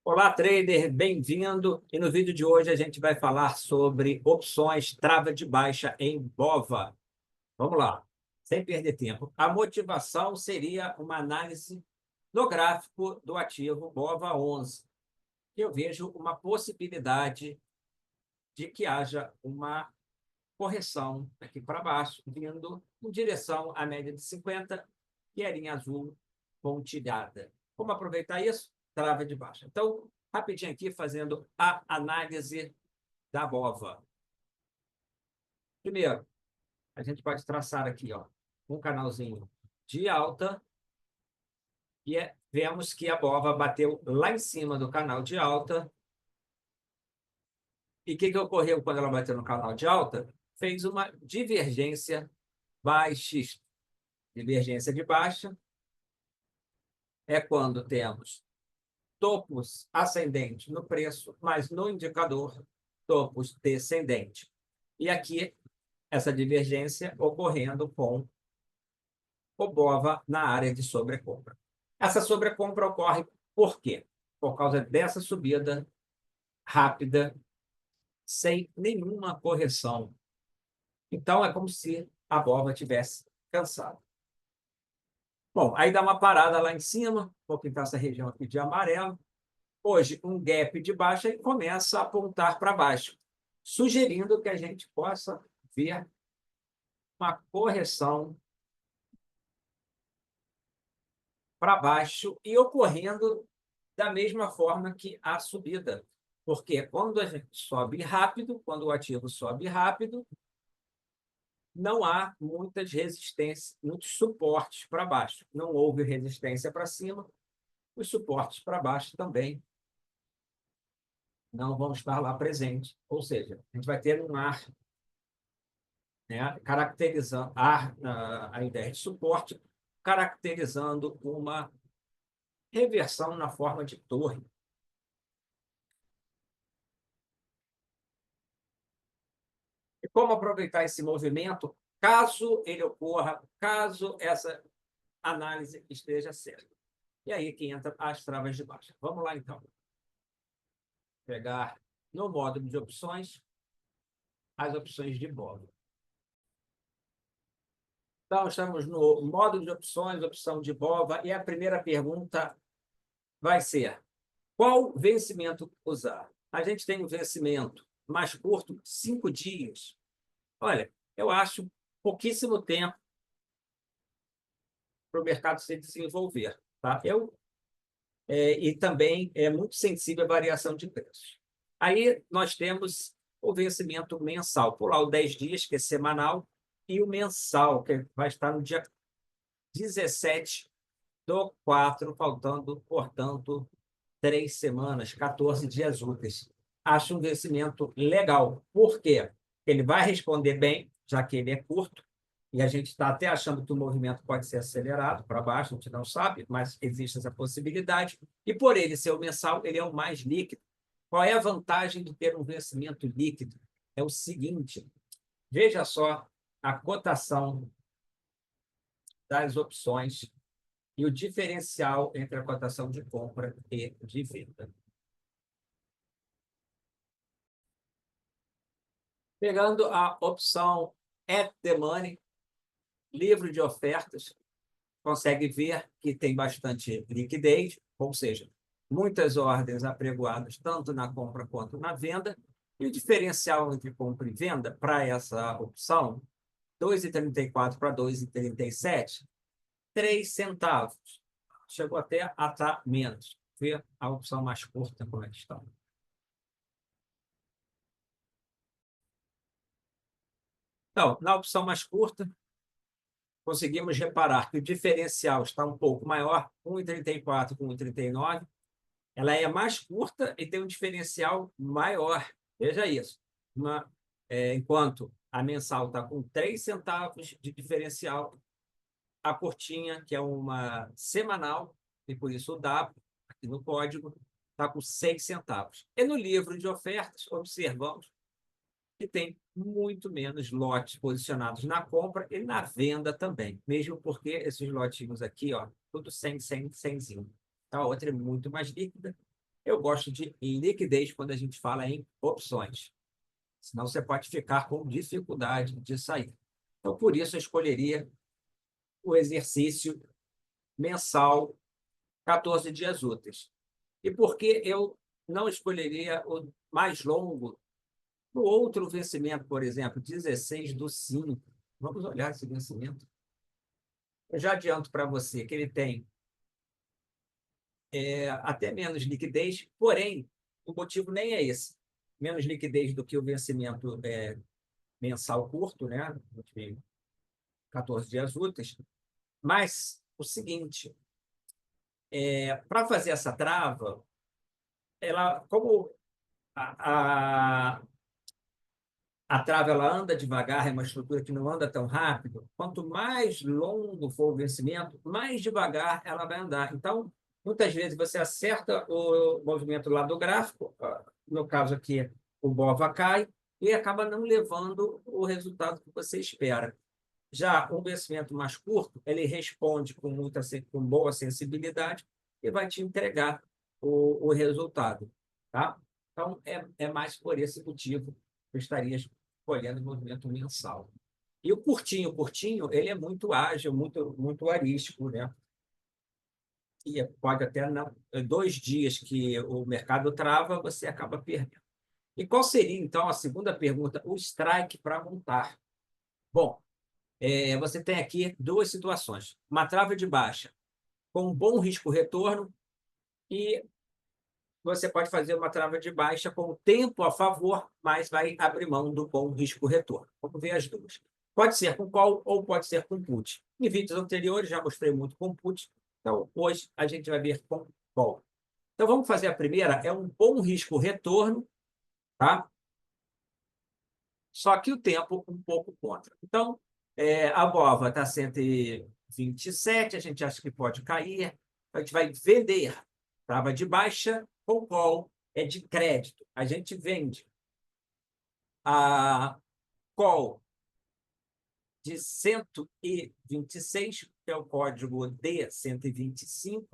Olá, trader, bem-vindo. E no vídeo de hoje a gente vai falar sobre opções trava de baixa em BOVA. Vamos lá, sem perder tempo. A motivação seria uma análise no gráfico do ativo BOVA11. Eu vejo uma possibilidade de que haja uma correção aqui para baixo, vindo em direção à média de 50 e a linha azul pontilhada. Como aproveitar isso? Trava de baixa. Então, rapidinho aqui, fazendo a análise da BOVA. Primeiro, a gente pode traçar aqui um canalzinho de alta e vemos que a BOVA bateu lá em cima do canal de alta. E o que ocorreu quando ela bateu no canal de alta? Fez uma divergência baixista. Divergência de baixa é quando temos topos ascendentes no preço, mas no indicador topos descendentes. E aqui, essa divergência ocorrendo com o BOVA na área de sobrecompra. Essa sobrecompra ocorre por quê? Por causa dessa subida rápida, sem nenhuma correção. Então, é como se a BOVA tivesse cansado. Bom, aí dá uma parada lá em cima, vou pintar essa região aqui de amarelo. Hoje, um gap de baixa e começa a apontar para baixo, sugerindo que a gente possa ver uma correção para baixo e ocorrendo da mesma forma que a subida. Porque quando a gente sobe rápido, quando o ativo sobe rápido, não há muitas resistências, muitos suportes para baixo. Não houve resistência para cima, os suportes para baixo também não vão estar lá presentes. Ou seja, a gente vai ter um ar, né, caracterizando a ideia de suporte, caracterizando uma reversão na forma de torre. E como aproveitar esse movimento, caso ele ocorra, caso essa análise esteja certa? E aí que entra as travas de baixa. Vamos lá, então. Pegar no módulo de opções, as opções de BOVA. Então, estamos no módulo de opções, opção de BOVA, e a primeira pergunta vai ser: qual vencimento usar? A gente tem um vencimento mais curto, 5 dias. Olha, eu acho pouquíssimo tempo para o mercado se desenvolver. Tá? E também é muito sensível à variação de preços. Aí nós temos o vencimento mensal, por lá o 10 dias, que é semanal, e o mensal, que vai estar no dia 17/4, faltando, portanto, 3 semanas, 14 dias úteis. Acho um vencimento legal. Por quê? Ele vai responder bem, já que ele é curto, e a gente está até achando que o movimento pode ser acelerado para baixo, a gente não sabe, mas existe essa possibilidade. E por ele ser o mensal, ele é o mais líquido. Qual é a vantagem de ter um vencimento líquido? É o seguinte, veja só a cotação das opções e o diferencial entre a cotação de compra e de venda. Pegando a opção At the Money, livro de ofertas, consegue ver que tem bastante liquidez, ou seja, muitas ordens apregoadas tanto na compra quanto na venda, e o diferencial entre compra e venda para essa opção, 2,34 para 2,37, 3 centavos. Chegou até a estar menos. Ver a opção mais curta como é que está. Então, na opção mais curta, conseguimos reparar que o diferencial está um pouco maior, 1,34 com 1,39. Ela é mais curta e tem um diferencial maior. Veja isso. Enquanto a mensal está com 3 centavos de diferencial, a curtinha, que é uma semanal, e por isso o W, aqui no código, está com 6 centavos. E no livro de ofertas, observamos que tem muito menos lotes posicionados na compra e na venda também, mesmo porque esses lotinhos aqui, ó, tudo 100, 100, 100zinho. A outra é muito mais líquida Eu gosto de liquidez quando a gente fala em opções. Senão você pode ficar com dificuldade de sair. Então, por isso, eu escolheria o exercício mensal, 14 dias úteis. E por que eu não escolheria o mais longo? No outro vencimento, por exemplo, 16/5. Vamos olhar esse vencimento. Eu já adianto para você que ele tem até menos liquidez, porém, o motivo nem é esse. Menos liquidez do que o vencimento mensal curto, né? 14 dias úteis. Mas o seguinte, para fazer essa trava, como a, a, a trava ela anda devagar, é uma estrutura que não anda tão rápido, quanto mais longo for o vencimento, mais devagar ela vai andar. Então, muitas vezes você acerta o movimento lá do gráfico, no caso aqui, o BOVA cai, e acaba não levando o resultado que você espera. Já o vencimento mais curto, ele responde com boa sensibilidade e vai te entregar o resultado. Tá? Então, é mais por esse motivo que eu estaria escolhendo o movimento mensal. E o curtinho, ele é muito ágil, muito arístico, né? E pode até não. 2 dias que o mercado trava, você acaba perdendo. E qual seria, então, a segunda pergunta? O strike para montar. Bom, você tem aqui duas situações. Uma trava de baixa com um bom risco-retorno e você pode fazer uma trava de baixa com o tempo a favor, mas vai abrir mão do bom risco-retorno. Vamos ver as duas. Pode ser com call ou pode ser com put. Em vídeos anteriores já mostrei muito com put, então hoje a gente vai ver com call. Então vamos fazer a primeira, é um bom risco-retorno, tá? Só que o tempo um pouco contra. Então, a BOVA está 127, a gente acha que pode cair, a gente vai vender. Trava de baixa com call é de crédito. A gente vende a call de 126, que é o código D125.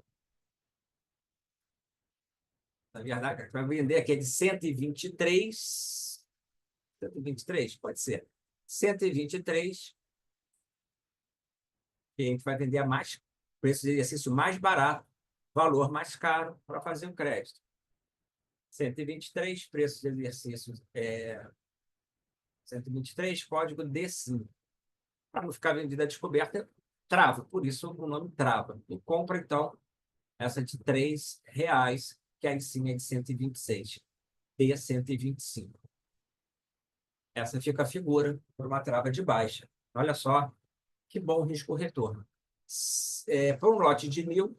Na verdade, vai vender aqui de 123. 123, pode ser. 123, que a gente vai vender a mais, preço de exercício mais barato, valor mais caro para fazer o crédito. 123, preço de exercício 123, código D5. Para não ficar vendida a descoberta, trava, por isso o nome trava. E compra, então, essa de R$ 3, que aí sim é de 126, D125. Essa fica a figura por uma trava de baixa. Olha só que bom risco-retorno. Para um lote de 1.000,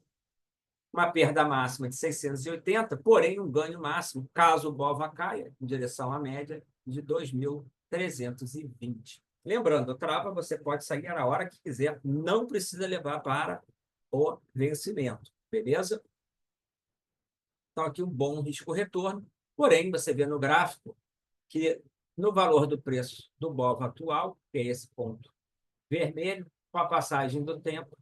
uma perda máxima de 680, porém um ganho máximo, caso o BOVA caia, em direção à média, de 2.320. Lembrando, trava você pode sair a hora que quiser, não precisa levar para o vencimento, beleza? Então, aqui um bom risco-retorno, porém, você vê no gráfico que no valor do preço do BOVA atual, que é esse ponto vermelho, com a passagem do tempo,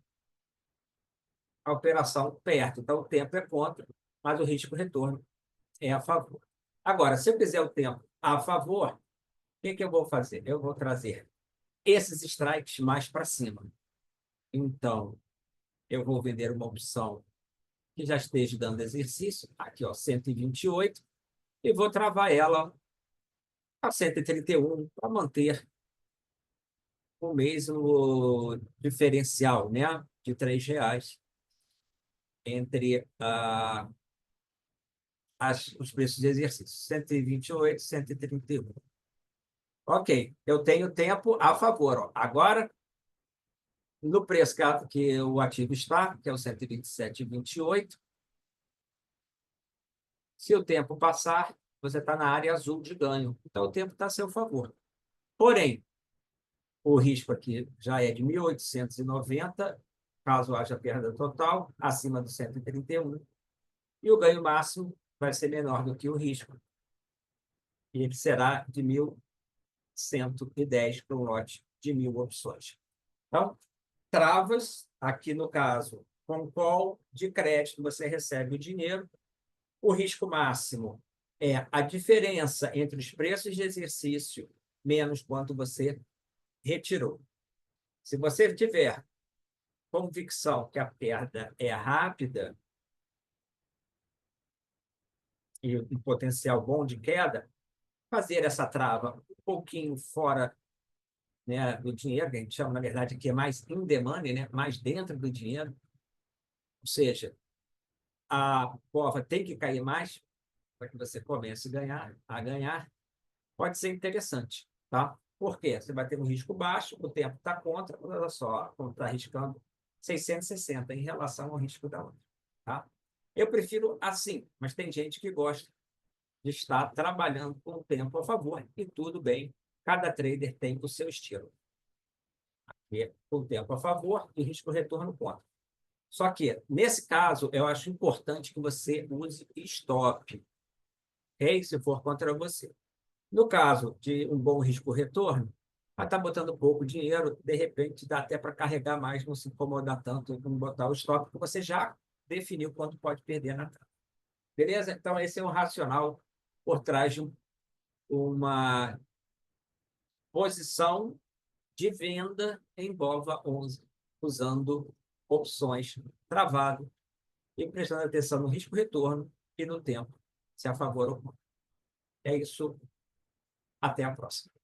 a operação perde. Então, o tempo é contra, mas o risco-retorno é a favor. Agora, se eu quiser o tempo a favor, o que eu vou fazer? Eu vou trazer esses strikes mais para cima. Então, eu vou vender uma opção que já esteja dando exercício, aqui, ó, 128, e vou travar ela a 131 para manter o mesmo diferencial, né, de R$ 3 entre os preços de exercício, 128, 131. Ok, eu tenho tempo a favor. Ó. Agora, no preço que o ativo está, que é o 127,28, se o tempo passar, você está na área azul de ganho. Então, o tempo está a seu favor. Porém, o risco aqui já é de 1.890, caso haja perda total, acima do 131, e o ganho máximo vai ser menor do que o risco, e ele será de 1.110 para um lote de 1.000 opções. Então, travas, aqui no caso, com call de crédito, você recebe o dinheiro, O risco máximo é a diferença entre os preços de exercício menos quanto você retirou. Se você tiver convicção que a perda é rápida e um potencial bom de queda, fazer essa trava um pouquinho fora, né, do dinheiro, que a gente chama, na verdade, que é mais in the money, né, mais dentro do dinheiro, ou seja, a cova tem que cair mais para que você comece a ganhar, pode ser interessante, tá? Por quê? Você vai ter um risco baixo, o tempo está contra, olha só, como está arriscando 660 em relação ao risco da outra, tá? Eu prefiro assim, mas tem gente que gosta de estar trabalhando com o tempo a favor, e tudo bem, cada trader tem o seu estilo. E o tempo a favor e risco-retorno contra. Só que, nesse caso, eu acho importante que você use stop, okay? Se for contra você. No caso de um bom risco-retorno, vai estar botando pouco dinheiro, de repente dá até para carregar mais, não se incomodar tanto com botar o stop, porque você já definiu quanto pode perder na trave. Beleza? Então, esse é um racional por trás de uma posição de venda em BOVA11, usando opções travado e prestando atenção no risco-retorno e no tempo, se a favor ou contra. É isso. Até a próxima.